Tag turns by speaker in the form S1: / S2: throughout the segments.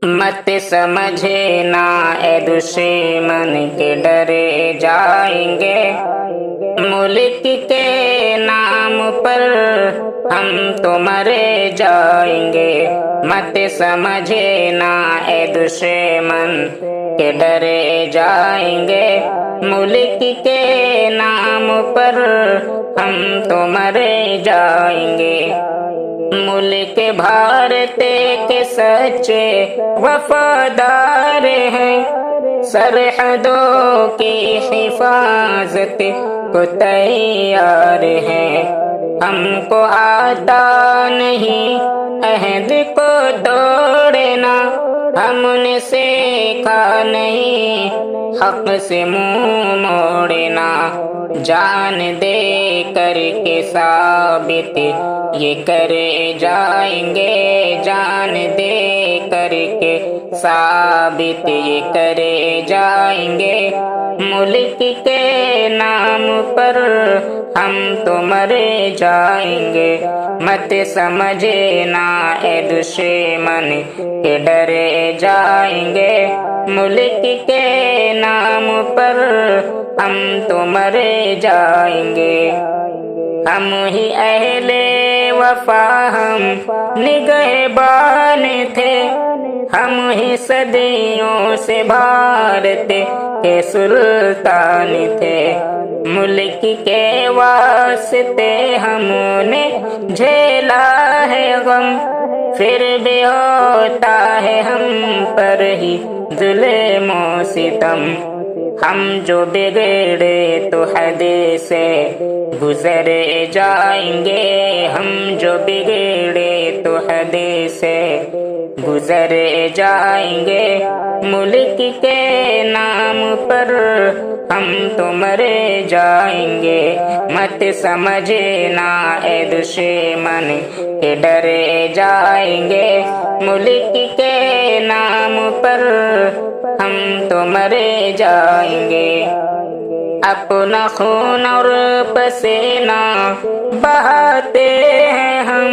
S1: मत समझे ना ए दुश्मन के डरे जाएंगे, मुल्क के नाम पर हम तो मरे जाएंगे। मत समझे ना ए दुश्मन के डरे जाएंगे, मुल्क के नाम पर हम तो मरे जाएंगे। मुल्क भारत के सच्चे वफादार हैं, सरहदों की हिफाजत को तैयार हैं। हमको आता नहीं अहद को तोड़ना, हमने सीखा नहीं हक से मुंह मोड़ना। जान दे करके साबित ये करे जाएंगे, जान दे करके साबित ये करे जाएंगे। मुल्क के नाम पर हम तो मरे जाएंगे। मत समझे ना ए दुश्मन के डरे जाएंगे, मुल्क के नाम पर हम तो मरे जाएंगे। हम ही अहले वफा हम निगहबान थे, हम ही सदियों से भारत के सुल्तान थे। मुल्क के वास्ते हमने झेला है गम, फिर भी होता है हम पर ही जुल्म और सितम। हम जो बिगड़े तो हद से गुजरे जाएंगे, हम जो बिगड़े तो हद से गुजरे जाएंगे। मुल्क के नाम पर हम तो मरे जाएंगे। मत समझे ना ए दुश्मन के डरे जाएंगे, मुल्क के नाम पर हम तो मरे जाएंगे। अपना खून और पसीना बहाते हैं हम,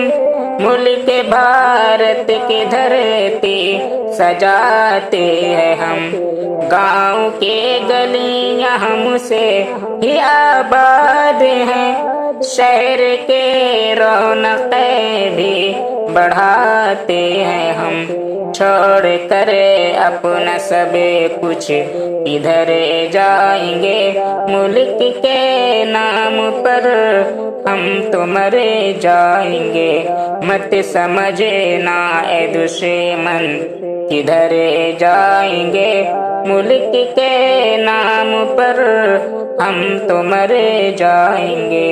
S1: मुल्क भारत की धरती सजाते हैं हम। गाँव के गलियां हमसे ही आबाद हैं, शहर के रौनकें भी बढ़ाते हैं हम। छोड़ कर अपना सब कुछ इधर जाएंगे, मुल्क के नाम पर हम तो मरे जाएंगे। मत समझे ना ए दुश्मन किधर जाएंगे, मुल्क के नाम पर हम तो मरे जाएंगे।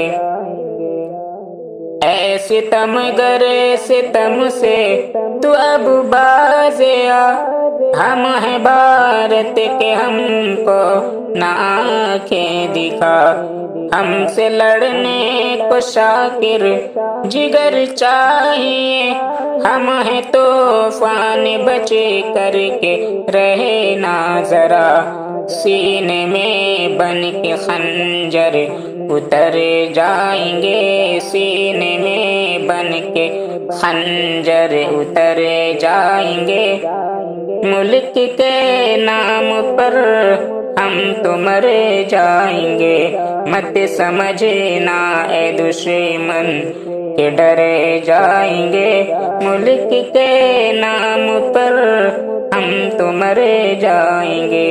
S1: ऐ सितमगर सितम से तू अब बाज़ आ, हम हैं भारत के हमको ना आँखें दिखा। हमसे लड़ने को शाकिर जिगर चाहिए, हम हैं तूफान बचे करके रहे ना जरा। सीने में बन के खंजर उतर जाएंगे, सीने में बन के खंजर उतर जाएंगे। मुल्क के नाम पर हम तो मरे जाएंगे। मत समझे ना ए दुश्मन के डरे जाएंगे, मुल्क के नाम पर हम तो मरे जाएंगे।